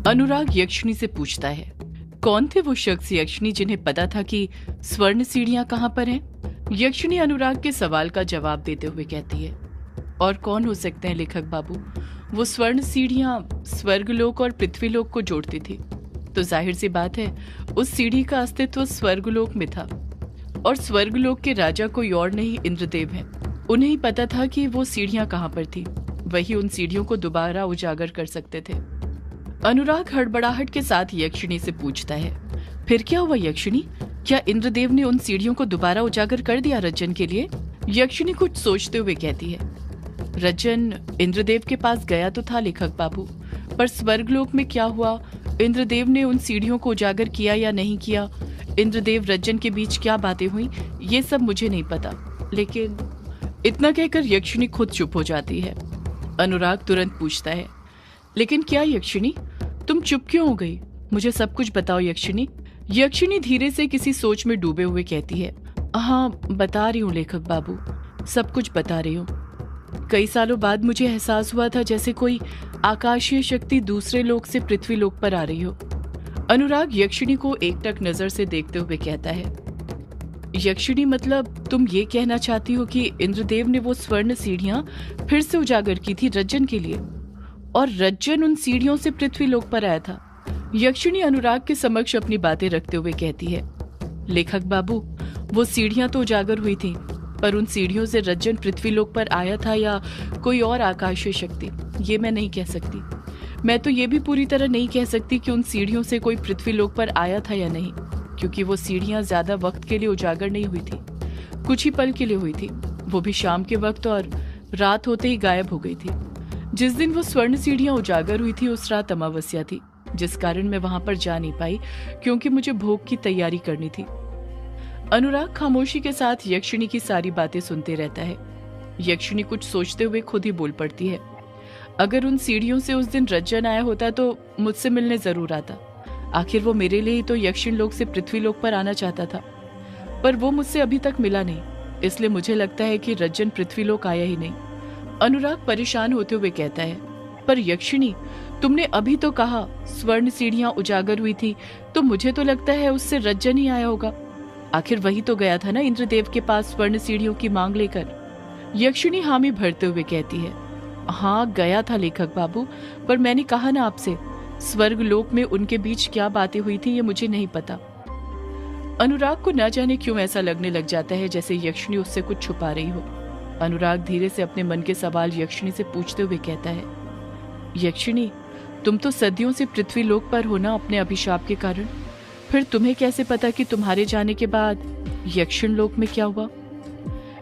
अनुराग यक्षिणी से पूछता है, कौन थे वो शख्स यक्षिणी जिन्हें पता था कि स्वर्ण सीढ़ियां कहाँ पर हैं? यक्षिणी अनुराग के सवाल का जवाब देते हुए कहती है, और कौन हो सकते हैं लेखक बाबू? वो स्वर्ण सीढ़ियां स्वर्गलोक और पृथ्वीलोक को जोड़ती थी, तो जाहिर सी बात है उस सीढ़ी का अस्तित्व स्वर्गलोक में था, और स्वर्गलोक के राजा कोई और नहीं इंद्रदेव हैं। उन्हें ही पता था कि वो सीढ़ियां कहाँ पर थी, वही उन सीढ़ियों को दोबारा उजागर कर सकते थे। अनुराग हड़बड़ाहट के साथ यक्षिणी से पूछता है, फिर क्या हुआ यक्षिणी? क्या इंद्रदेव ने उन सीढ़ियों को दोबारा उजागर कर दिया रज्जन के लिए? यक्षिणी कुछ सोचते हुए कहती है, रज्जन इंद्रदेव के पास गया तो था लेखक बाबू, पर स्वर्गलोक में क्या हुआ, इंद्रदेव ने उन सीढ़ियों को उजागर किया या नहीं किया, इंद्रदेव रज्जन के बीच क्या बातें हुई, ये सब मुझे नहीं पता। लेकिन इतना कहकर यक्षिणी खुद चुप हो जाती है। अनुराग तुरंत पूछता है, लेकिन क्या यक्षिणी, तुम चुप क्यों हो गई? मुझे सब कुछ बताओ यक्षिणी। यक्षिणी धीरे से किसी सोच में डूबे हुए कहती है, हाँ बता रही हूँ लेखक बाबू, सब कुछ बता रही हूँ। कई सालों बाद मुझे एहसास हुआ था जैसे कोई आकाशीय शक्ति दूसरे लोक से पृथ्वी लोक पर आ रही हो। अनुराग यक्षिणी को एकटक नजर से देखते हुए कहता है, यक्षिणी मतलब तुम ये कहना चाहती हो कि इंद्रदेव ने वो स्वर्ण सीढ़ियां फिर से उजागर की थी रज्जन के लिए, और रज्जन उन सीढ़ियों से पृथ्वी लोक पर आया था? यक्षिणी अनुराग के समक्ष अपनी बातें रखते हुए कहती है, लेखक बाबू वो सीढ़ियां तो उजागर हुई थी, पर उन सीढ़ियों से रज्जन पृथ्वी लोक पर आया था या कोई और आकाशीय शक्ति, ये मैं नहीं कह सकती। मैं तो ये भी पूरी तरह नहीं कह सकती कि उन सीढ़ियों से कोई पृथ्वी लोक पर आया था या नहीं, क्योंकि वो सीढ़ियां ज्यादा वक्त के लिए उजागर नहीं हुई थी, कुछ ही पल के लिए हुई थी, वो भी शाम के वक्त, और रात होते ही गायब हो गई थी। जिस दिन वो स्वर्ण सीढ़ियां उजागर हुई थी उस रात अमावस्या थी, जिस कारण मैं वहां पर जा नहीं पाई, क्योंकि मुझे भोग की तैयारी करनी थी। अनुराग खामोशी के साथ यक्षिणी की सारी बातें सुनते रहता है। यक्षिणी कुछ सोचते हुए खुद ही बोल पड़ती है, अगर उन सीढ़ियों से उस दिन रज्जन आया होता तो मुझसे मिलने जरूर आता। आखिर वो मेरे लिए ही तो यक्षिण लोक से पृथ्वी लोक पर आना चाहता था, पर वो मुझसे अभी तक मिला नहीं, इसलिए मुझे लगता है कि रज्जन पृथ्वी लोक आया ही नहीं। अनुराग परेशान होते हुए कहता है, पर यक्षिणी तुमने अभी तो कहा स्वर्ण सीढ़ियां उजागर हुई थी, तो मुझे तो लगता है उससे रज्जन ही आया होगा। आखिर वही तो गया था ना इंद्रदेव के पास स्वर्ण सीढ़ियों की मांग लेकर। यक्षिणी हामी भरते हुए कहती है, हाँ गया था लेखक बाबू, पर मैंने कहा ना आपसे, स्वर्ग लोक में उनके बीच क्या बातें हुई थी ये मुझे नहीं पता। अनुराग को न जाने क्यों ऐसा लगने लग जाता है जैसे यक्षिणी उससे कुछ छुपा रही हो। अनुराग धीरे से अपने मन के सवाल यक्षिणी से पूछते हुए कहता है, यक्षिणी तुम तो सदियों से पृथ्वी लोक पर हो ना अपने अभिशाप के कारण, फिर तुम्हें कैसे पता कि तुम्हारे जाने के बाद यक्षिण लोक में क्या हुआ?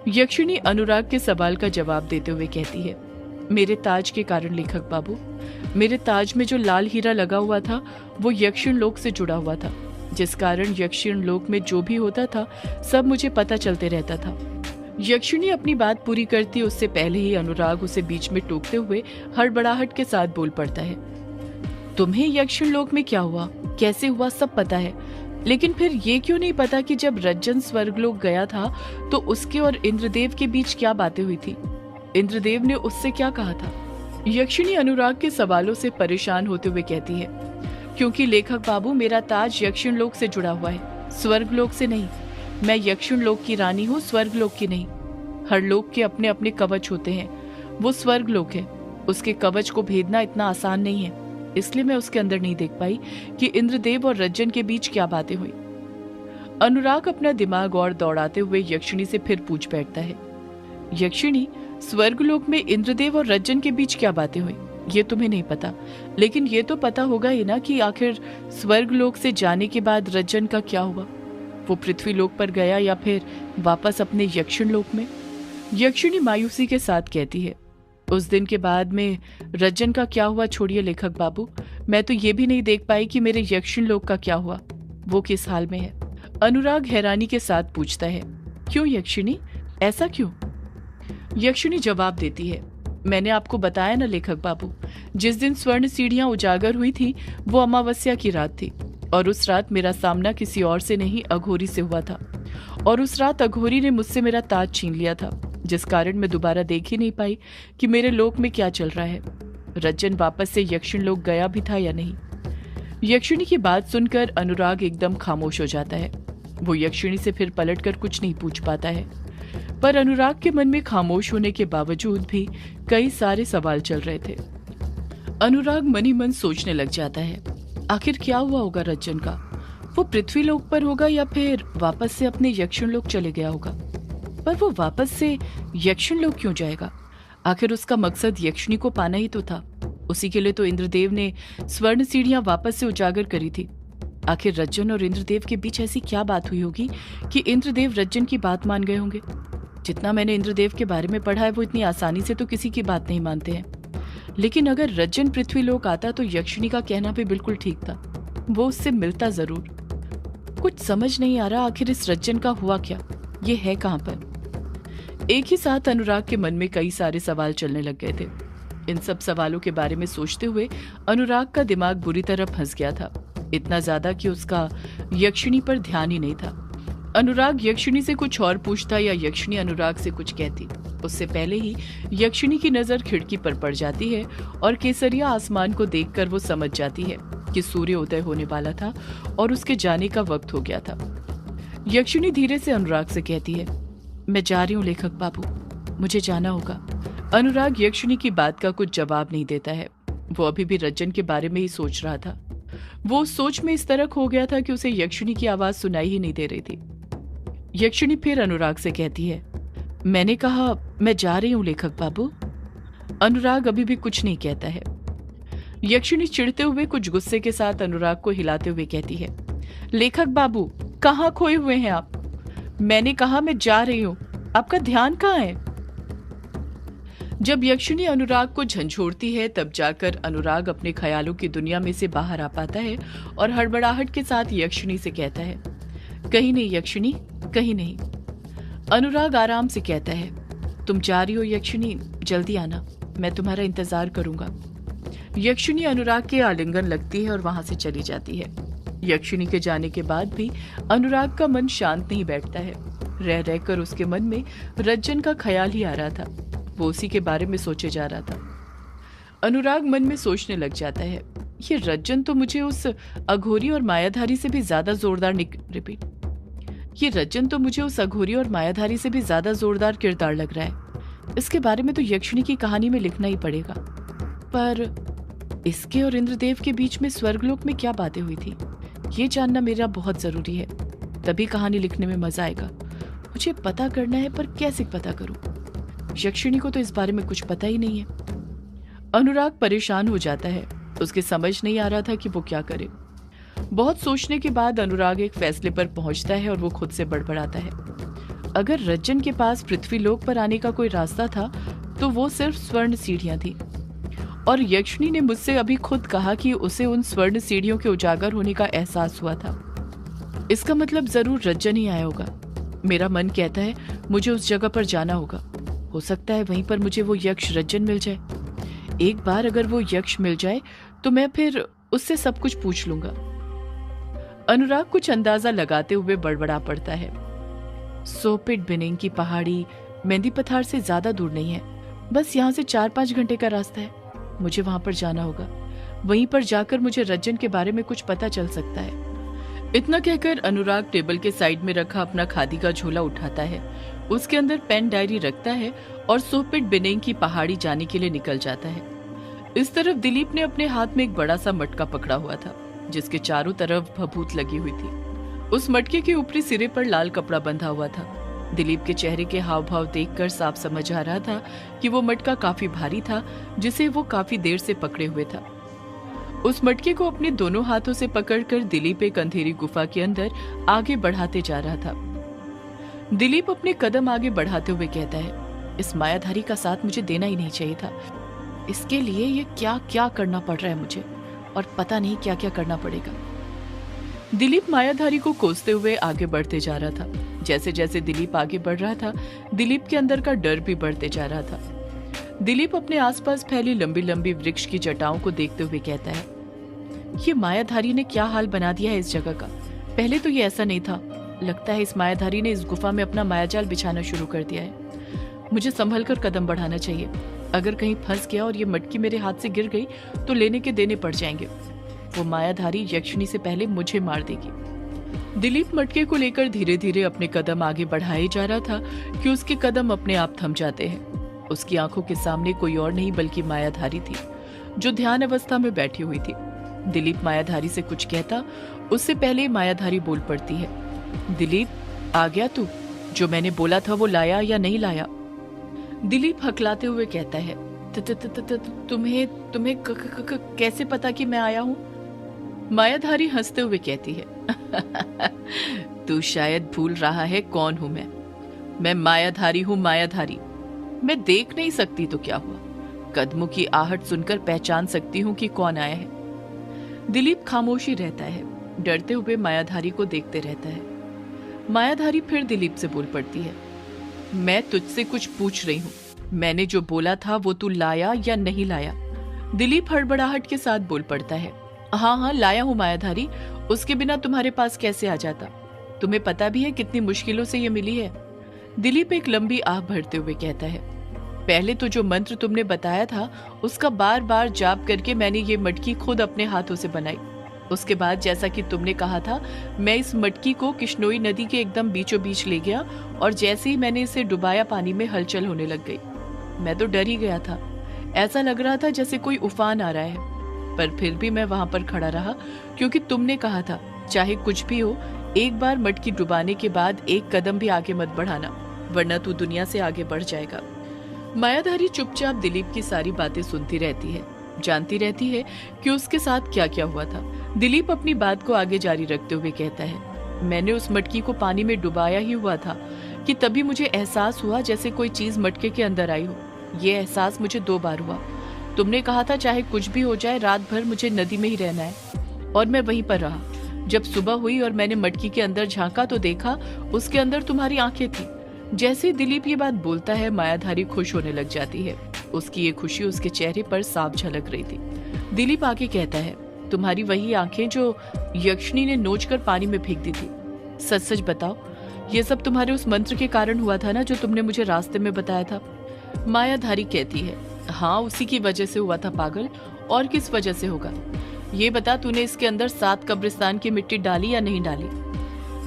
यक्षिणी अनुराग के सवाल का जवाब देते हुए कहती है, मेरे ताज के कारण लेखक बाबू, मेरे ताज में जो लाल हीरा लगा हुआ था वो यक्षिण लोक से जुड़ा हुआ था, जिस कारण यक्षिण लोक में जो भी होता था सब मुझे पता चलते रहता था। यक्षिणी अपनी बात पूरी करती उससे पहले ही अनुराग उसे बीच में टोकते हुए हड़बड़ाहट के साथ बोल पड़ता है, तुम्हें यक्षिण लोक में क्या हुआ, कैसे हुआ सब पता है, लेकिन फिर ये क्यों नहीं पता कि जब रज्जन स्वर्गलोक गया था तो उसके और इंद्रदेव के बीच क्या बातें हुई थी, इंद्रदेव ने उससे क्या कहा था? यक्षिणी अनुराग के सवालों से परेशान होते हुए कहती है, क्योंकि लेखक बाबू मेरा ताज यक्षिण लोक से जुड़ा हुआ है, स्वर्गलोक से नहीं। मैं यक्षिण लोक की रानी हूँ, स्वर्गलोक की नहीं। हर लोक के अपने अपने कवच होते हैं, वो स्वर्गलोक है, उसके कवच को भेदना इतना आसान नहीं है, इसलिए मैं उसके अंदर नहीं देख पाई कि इंद्रदेव और रज्जन के बीच क्या बातें हुई। अनुराग अपना दिमाग और दौड़ाते हुए यक्षिणी से फिर पूछ बैठता है, यक्षिणी स्वर्गलोक में इंद्रदेव और रज्जन के बीच क्या बातें हुई ये तुम्हें नहीं पता, लेकिन ये तो पता होगा ही ना कि आखिर स्वर्गलोक से जाने के बाद रज्जन का क्या हुआ, वो पृथ्वी लोक पर गया या फिर वापस अपने यक्षिण लोक में? यक्षिणी मायूसी के साथ कहती है, उस दिन के बाद में रज्जन का क्या हुआ छोड़िए लेखक बाबू, मैं तो ये भी नहीं देख पाई कि मेरे यक्षिण लोक का क्या हुआ, वो किस हाल में है? अनुराग हैरानी के साथ पूछता है, क्यों यक्षिणी, ऐसा क्यों? यक्षिणी जवाब देती है, मैंने आपको बताया ना लेखक बाबू, जिस दिन स्वर्ण सीढ़ियां उजागर हुई थी वो अमावस्या की रात थी, और उस रात मेरा सामना किसी और से नहीं अघोरी से हुआ था, और उस रात अघोरी ने मुझसे मेरा ताज छीन लिया था, जिस कारण मैं दोबारा देख ही नहीं पाई कि मेरे लोक में क्या चल रहा है। रज्जन वापस से यक्षिण लोक गया भी था या नहीं। यक्षिणी की बात सुनकर अनुराग एकदम खामोश हो जाता है। वो यक्षिणी से फिर पलटकर कुछ नहीं पूछ पाता है, पर अनुराग के मन में खामोश होने के बावजूद भी कई सारे सवाल चल रहे थे। अनुराग मन ही मन सोचने लग जाता है, आखिर क्या हुआ होगा रज्जन का? वो पृथ्वी लोक पर होगा या फिर वापस से अपने यक्षिण लोक चले गया होगा? पर वो वापस से यक्षिण लोक क्यों जाएगा? आखिर उसका मकसद यक्षिणी को पाना ही तो था। उसी के लिए तो इंद्रदेव ने स्वर्ण सीढ़ियां वापस से उजागर करी थी। आखिर रज्जन और इंद्रदेव के बीच ऐसी क्या बात हुई होगी कि इंद्रदेव रज्जन की बात मान गए होंगे? जितना मैंने इंद्रदेव के बारे में पढ़ा है, वो इतनी आसानी से तो किसी की बात नहीं मानते हैं। लेकिन अगर रज्जन पृथ्वी लोक आता तो यक्षिणी का कहना भी बिल्कुल ठीक था, वो उससे मिलता जरूर। कुछ समझ नहीं आ रहा, आखिर इस रज्जन का हुआ क्या? ये है कहां पर? एक ही साथ अनुराग के मन में कई सारे सवाल चलने लग गए थे। इन सब सवालों के बारे में सोचते हुए अनुराग का दिमाग बुरी तरह फंस गया था, इतना ज्यादा कि उसका यक्षिणी पर ध्यान ही नहीं था। अनुराग यक्षिणी से कुछ और पूछता या यक्षिणी अनुराग से कुछ कहती, उससे पहले ही यक्षिणी की नजर खिड़की पर पड़ जाती है और केसरिया आसमान को देखकर वो समझ जाती है कि सूर्य उदय होने वाला था और उसके जाने का वक्त हो गया था। यक्षिणी धीरे से अनुराग से कहती है, मैं जा रही हूँ लेखक बाबू, मुझे जाना होगा। अनुराग यक्षिणी की बात का कुछ जवाब नहीं देता है। वो अभी भी रज्जन के बारे में ही सोच रहा था। वो उस सोच में इस तरह खो गया था कि उसे यक्षिणी की आवाज सुनाई ही नहीं दे रही थी। यक्षिणी फिर अनुराग से कहती है, मैंने कहा मैं जा रही हूँ लेखक बाबू। अनुराग अभी भी कुछ नहीं कहता है। यक्षिणी चिढ़ते हुए कुछ गुस्से के साथ अनुराग को हिलाते हुए कहती है, लेखक बाबू कहाँ खोए हुए हैं आप? मैंने कहा मैं जा रही हूँ, आपका ध्यान कहाँ है? जब यक्षिणी अनुराग को झंझोड़ती है तब जाकर अनुराग अपने ख्यालों की दुनिया में से बाहर आ पाता है और हड़बड़ाहट के साथ यक्षिणी से कहता है, कहीं नहीं यक्षिणी, कहीं नहीं। अनुराग आराम से कहता है, तुम जा रही हो यक्षिणी, जल्दी आना, मैं तुम्हारा इंतजार करूंगा। यक्षिणी अनुराग के आलिंगन लगती है और वहां से चली जाती है। यक्षिणी के जाने के बाद भी अनुराग का मन शांत नहीं बैठता है। रह रहकर उसके मन में रज्जन का ख्याल ही आ रहा था। वो उसी के बारे में सोचे जा रहा था। अनुराग मन में सोचने लग जाता है, ये रज्जन तो मुझे उस अघोरी और मायाधारी से भी ज्यादा जोरदार ये रज्जन तो मुझे उस अघोरी और मायाधारी से भी ज्यादा जोरदार किरदार लग रहा है। इसके बारे में तो यक्षिणी की कहानी में लिखना ही पड़ेगा। पर इसके और इंद्रदेव के बीच में स्वर्गलोक में क्या बातें हुई थी, ये जानना मेरा बहुत जरूरी है। तभी कहानी लिखने में मजा आएगा। मुझे पता करना है, पर कैसे पता करूं? यक्षिणी को तो इस बारे में कुछ पता ही नहीं है। अनुराग परेशान हो जाता है। उसके समझ नहीं आ रहा था कि वो क्या करे। बहुत सोचने के बाद अनुराग एक फैसले पर पहुंचता है और वो खुद से बड़बड़ाता है, अगर रज्जन के पास पृथ्वी लोक पर आने का कोई रास्ता था तो वो सिर्फ स्वर्ण सीढ़ियां थी। और यक्षिणी ने मुझसे अभी खुद कहा कि उसे उन स्वर्ण सीढ़ियों के उजागर होने का एहसास हुआ था। इसका मतलब जरूर रज्जन ही आया होगा। मेरा मन कहता है मुझे उस जगह पर जाना होगा। हो सकता है वहीं पर मुझे वो यक्ष रज्जन मिल जाए। एक बार अगर वो यक्ष मिल जाए तो मैं फिर उससे सब कुछ पूछ लूंगा। अनुराग कुछ अंदाजा लगाते हुए बड़बड़ा पड़ता है, सोपिट बिनिंग की पहाड़ी मेहंदी पथार से ज्यादा दूर नहीं है, बस यहाँ से 4-5 घंटे का रास्ता है। मुझे वहां पर जाना होगा। वहीं पर जाकर मुझे रज्जन के बारे में कुछ पता चल सकता है। इतना कहकर अनुराग टेबल के साइड में रखा अपना खादी का झोला उठाता है, उसके अंदर पेन डायरी रखता है और सोपिट बिनिंग की पहाड़ी जाने के लिए निकल जाता है। इस तरफ दिलीप ने अपने हाथ में एक बड़ा सा मटका पकड़ा हुआ था, जिसके चारों तरफ भभूत लगी हुई थी। उस मटके के ऊपरी सिरे पर लाल कपड़ा बंधा हुआ था। दिलीप के चेहरे के हाव भाव देखकर साफ समझ आ रहा था कि वो मटका काफी भारी था, जिसे वो काफी देर से पकड़े हुए था। उस मटके को अपने दोनों हाथों से पकड़कर दिलीप एक अंधेरी गुफा के अंदर आगे बढ़ाते जा रहा था। दिलीप अपने कदम आगे बढ़ाते हुए कहता है, इस मायाधारी का साथ मुझे देना ही नहीं चाहिए था। इसके लिए ये क्या क्या करना पड़ रहा है मुझे, और पता नहीं क्या क्या करना पड़ेगा। दिलीप मायाधारी को कोसते हुए आगे बढ़ते जा रहा था। जैसे जैसे दिलीप आगे बढ़ रहा था, दिलीप के अंदर का डर भी बढ़ते जा रहा था। दिलीप अपने आसपास फैली लंबी लंबी वृक्ष की जटाओं को देखते हुए कहता है, ये मायाधारी ने क्या हाल बना दिया है इस जगह का। पहले तो ये ऐसा नहीं था। लगता है इस मायाधारी ने इस गुफा में अपना मायाजाल बिछाना शुरू कर दिया है। मुझे संभल कर कदम बढ़ाना चाहिए। अगर कहीं फंस गया और ये मटकी मेरे हाथ से गिर गई तो लेने के देने पड़ जाएंगे। वो मायाधारी यक्षिणी से पहले मुझे मार देगी। दिलीप मटके को लेकर धीरे धीरे अपने कदम आगे बढ़ाए जा रहा था कि उसके कदम अपने आप थम जाते हैं। उसकी आंखों के सामने कोई और नहीं बल्कि मायाधारी थी, जो ध्यान अवस्था में बैठी हुई थी। दिलीप मायाधारी से कुछ कहता उससे पहले मायाधारी बोल पड़ती है, दिलीप, आ गया तू? जो मैंने बोला था वो लाया या नहीं लाया? दिलीप हकलाते हुए कहता है, तुम्हें कैसे पता कि मैं आया हूं? मायाधारी हंसते हुए कहती है, तू शायद भूल रहा है कौन हूं मैं मायाधारी हूं, मायाधारी। मैं देख नहीं सकती तो क्या हुआ, कदमों की आहट सुनकर पहचान सकती हूं कि कौन आया है। दिलीप खामोशी रहता है, डरते हुए मायाधारी को देखते रहता है। मायाधारी फिर दिलीप से बोल पड़ती है, मैं तुझसे कुछ पूछ रही हूं, मैंने जो बोला था वो तू लाया या नहीं लाया? दिलीप हड़बड़ाहट के साथ बोल पड़ता है, हाँ लाया हूं मायाधारी, उसके बिना तुम्हारे पास कैसे आ जाता? तुम्हें पता भी है कितनी मुश्किलों से ये मिली है। दिलीप एक लंबी आह भरते हुए कहता है, पहले तो जो मंत्र तुमने बताया था उसका बार बार जाप करके मैंने ये मटकी खुद अपने हाथों से बनाई। उसके बाद जैसा कि तुमने कहा था, मैं इस मटकी को किश्नोई नदी के एकदम बीचों बीच ले गया और जैसे ही मैंने इसे डुबाया पानी में हलचल होने लग गई। मैं तो डर ही गया था, ऐसा लग रहा था जैसे कोई उफान आ रहा है, पर फिर भी मैं वहां पर खड़ा रहा क्योंकि तुमने कहा था चाहे कुछ भी हो, एक बार मटकी डुबाने के बाद एक कदम भी आगे मत बढ़ाना, वरना तू दुनिया से आगे बढ़ जाएगा। मायाधारी चुपचाप दिलीप की सारी बातें सुनती रहती है, जानती रहती है कि उसके साथ क्या क्या हुआ था। दिलीप अपनी बात को आगे जारी रखते हुए कहता है, मैंने उस मटकी को पानी में डुबाया ही हुआ था कि तभी मुझे एहसास हुआ जैसे कोई चीज मटके के अंदर आई हो। ये एहसास मुझे 2 बार हुआ। तुमने कहा था चाहे कुछ भी हो जाए रात भर मुझे नदी में ही रहना है, और मैं वहीं पर रहा। जब सुबह हुई और मैंने मटकी के अंदर झांका तो देखा उसके अंदर तुम्हारी आंखें थी। जैसे दिलीप ये बात बोलता है, मायाधारी खुश होने लग जाती है। उसकी ये खुशी उसके चेहरे पर साफ झलक रही थी। दिलीप आगे कहता है, तुम्हारी वही आंखें जो यक्षिणी ने नोचकर पानी में फेंक दी थी। सच सच बताओ, ये सब तुम्हारे उस मंत्र के कारण हुआ था ना, जो तुमने मुझे रास्ते में बताया था? मायाधारी कहती है, हाँ उसी की वजह से हुआ था पागल, और किस वजह से होगा? ये बता, तूने इसके अंदर 7 कब्रिस्तान की मिट्टी डाली या नहीं डाली?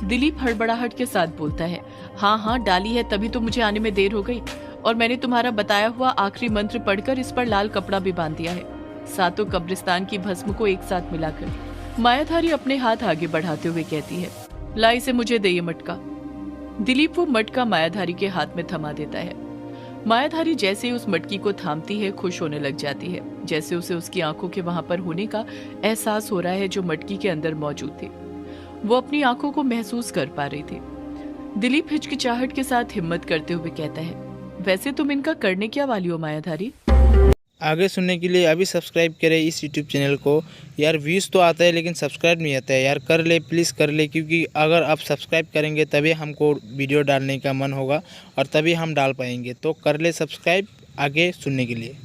दिलीप हड़बड़ाहट के साथ बोलता है, हाँ डाली है, तभी तो मुझे आने में देर हो गई, और मैंने तुम्हारा बताया हुआ आखिरी मंत्र पढ़कर इस पर लाल कपड़ा भी बांध दिया है, 7 कब्रिस्तान की भस्म को एक साथ मिलाकर। मायाधारी अपने हाथ आगे बढ़ाते हुए कहती है, ला इसे मुझे दे ये मटका। दिलीप वो मटका मायाधारी के हाथ में थमा देता है। मायाधारी जैसे ही उस मटकी को थामती है खुश होने लग जाती है, जैसे उसे उसकी आंखों के वहां पर होने का एहसास हो रहा है जो मटकी के अंदर मौजूद थी। वो अपनी आंखों को महसूस कर पा रही थी। दिलीप हिचकिचाहट के साथ हिम्मत करते हुए कहता है, वैसे तुम इनका करने क्या वाली हो मायाधारी? आगे सुनने के लिए अभी सब्सक्राइब करें इस यूट्यूब चैनल को। यार व्यूज़ तो आता है लेकिन सब्सक्राइब नहीं आता है यार, कर ले प्लीज़ कर ले, क्योंकि अगर आप सब्सक्राइब करेंगे तभी हमको वीडियो डालने का मन होगा और तभी हम डाल पाएंगे। तो कर ले सब्सक्राइब आगे सुनने के लिए।